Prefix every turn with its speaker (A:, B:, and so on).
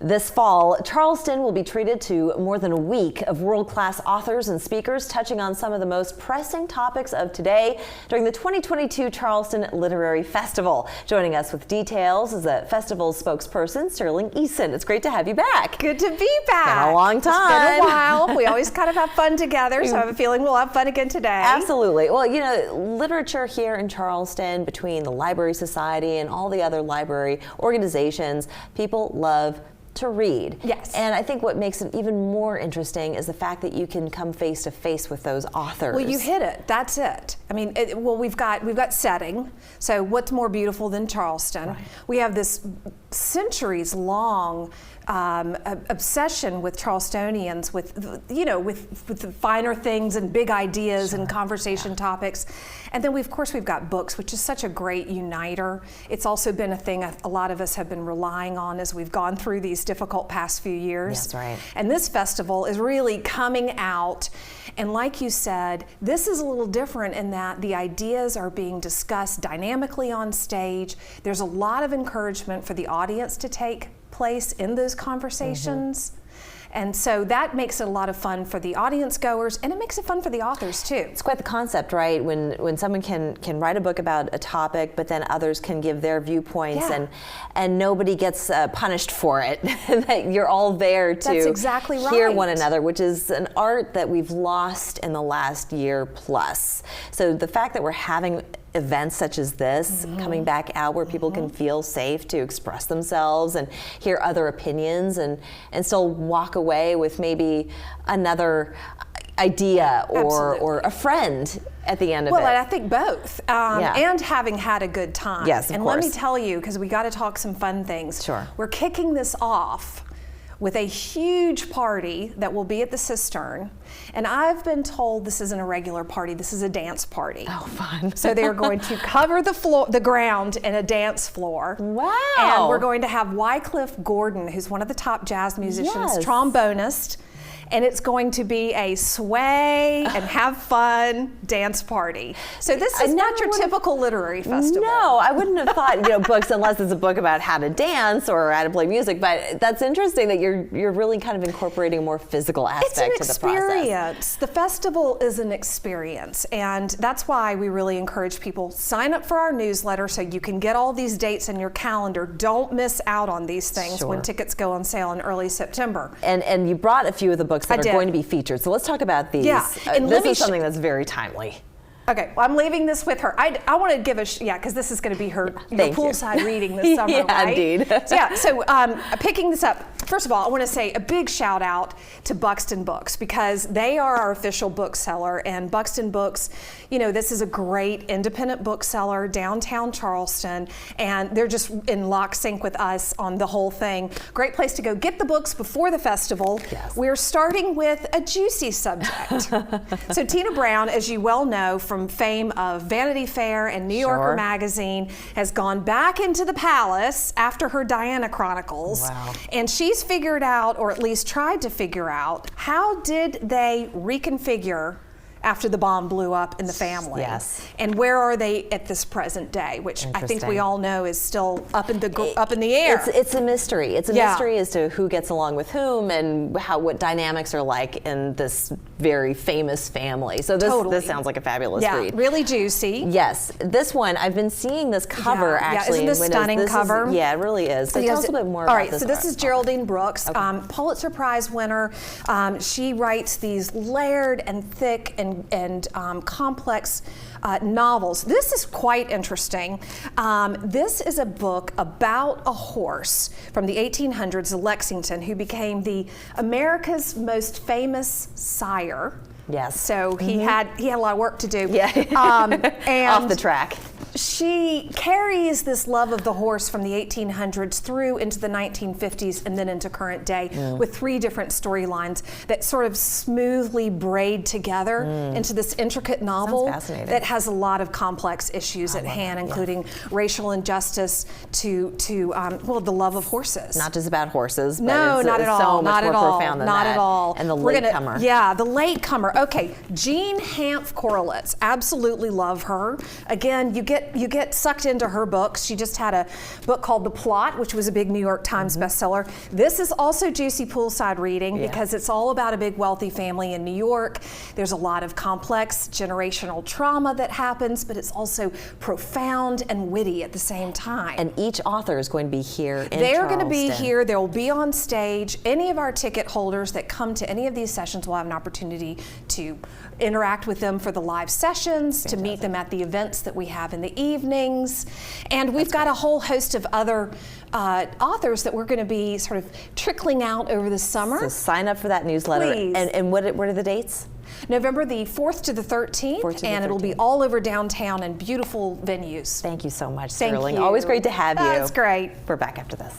A: This fall, Charleston will be treated to more than a week of world-class authors and speakers touching on some of the most pressing topics of today during the 2022 Charleston Literary Festival. Joining us with details is the festival's spokesperson, Sterling Eason. It's great to have you back.
B: Good to be back.
A: It's been a long time.
B: It's been a while. We always kind of have fun together, so I have a feeling we'll have fun again today.
A: Absolutely. Well, you know, literature here in Charleston, between the Library Society and all the other library organizations, people love to read.
B: Yes.
A: And I think what makes it even more interesting is the fact that you can come face to face with those authors.
B: Well, you hit it. That's it. I mean, we've got setting. So what's more beautiful than Charleston?
A: Right.
B: We have this centuries-long obsession with Charlestonians, with the finer things and big ideas and conversation topics. And then of course we've got books, which is such a great uniter. It's also been a thing a lot of us have been relying on as we've gone through these difficult past few years.
A: That's right.
B: And this festival is really coming out, and like you said, this is a little different in that the ideas are being discussed dynamically on stage. There's a lot of encouragement for the audience to take place in those conversations. And so that makes it a lot of fun for the audience goers, and it makes it fun for the authors too.
A: It's quite the concept, right? When someone can write a book about a topic, but then others can give their viewpoints, and nobody gets punished for it. That you're all there to
B: That's exactly
A: hear
B: right.
A: one another, which is an art that we've lost in the last year plus. So the fact that we're having events such as this coming back out where people can feel safe to express themselves and hear other opinions and still walk away with maybe another idea or a friend at the end of it.
B: Well, I think both, and having had a good time.
A: Yes, of
B: and
A: course.
B: let me tell you, because we got to talk some fun things.
A: Sure.
B: We're kicking this off with a huge party that will be at the Cistern. And I've been told this isn't a regular party, this is a dance party.
A: Oh, fun.
B: So they're going to cover the ground in a dance floor.
A: Wow.
B: And we're going to have Wycliffe Gordon, who's one of the top jazz musicians,
A: Yes.
B: trombonist. And it's going to be a sway and have fun dance party. So this is not your typical literary festival.
A: No, I wouldn't have thought, books, unless it's a book about how to dance or how to play music. But that's interesting that you're really kind of incorporating a more physical aspect to the process.
B: It's an experience. The festival is an experience, and that's why we really encourage people, sign up for our newsletter so you can get all these dates in your calendar. Don't miss out on these things when tickets go on sale in early September.
A: And you brought a few of the books that are going to be featured. So let's talk about these.
B: Yeah. And
A: this is something that's very timely.
B: Okay, well, I'm leaving this with her. I want to give because this is going to be her poolside reading this summer,
A: yeah,
B: right?
A: Indeed.
B: So picking this up, first of all, I want to say a big shout out to Buxton Books, because they are our official bookseller, and Buxton Books, this is a great independent bookseller downtown Charleston, and they're just in lock sync with us on the whole thing. Great place to go get the books before the festival.
A: Yes.
B: We're starting with a juicy subject. So Tina Brown, as you well know from fame of Vanity Fair and New Yorker magazine, has gone back into the palace after her Diana Chronicles.
A: Wow.
B: And she's figured out, or at least tried to figure out, how did they reconfigure after the bomb blew up in the family?
A: Yes.
B: And where are they at this present day, which I think we all know is still up in the air.
A: It's a mystery. It's a mystery as to who gets along with whom and what dynamics are like in this very famous family. So this sounds like a fabulous read.
B: Really juicy.
A: Yes. This one, I've been seeing this cover actually.
B: Isn't this stunning cover?
A: Yeah, it really is. So tell us a bit more
B: about
A: this.
B: All right, so this is Geraldine Brooks, Pulitzer Prize winner. She writes these layered and thick and complex novels. This is quite interesting. This is a book about a horse from the 1800s, Lexington, who became the America's most famous sire.
A: Yes.
B: So he had a lot of work to do.
A: Yeah.
B: And
A: off the track.
B: She carries this love of the horse from the 1800s through into the 1950s and then into current day with 3 different storylines that sort of smoothly braid together into this intricate novel that has a lot of complex issues at hand, including racial injustice to the love of horses.
A: Not just about horses, but
B: not at all.
A: So much more profound than that.
B: Not at all.
A: And the latecomer.
B: Yeah, the latecomer. Okay, Jean Hanff Corlitz. Absolutely love her. Again, you get get sucked into her books. She just had a book called The Plot, which was a big New York Times bestseller. This is also juicy poolside reading because it's all about a big wealthy family in New York. There's a lot of complex generational trauma that happens, but it's also profound and witty at the same time.
A: And each author is going to be here in
B: They're going to
A: Charleston.
B: be here. They'll be on stage. Any of our ticket holders that come to any of these sessions will have an opportunity to interact with them for the live sessions, to meet them at the events that we have in the evenings. And we've got a whole host of other authors that we're going to be sort of trickling out over the summer.
A: So sign up for that newsletter.
B: Please.
A: And what are the dates?
B: November the 4th to the 13th, and it'll be all over downtown in beautiful venues.
A: Thank you so much,
B: Thank
A: Sterling.
B: you.
A: Always great to have you.
B: That's great.
A: We're back after this.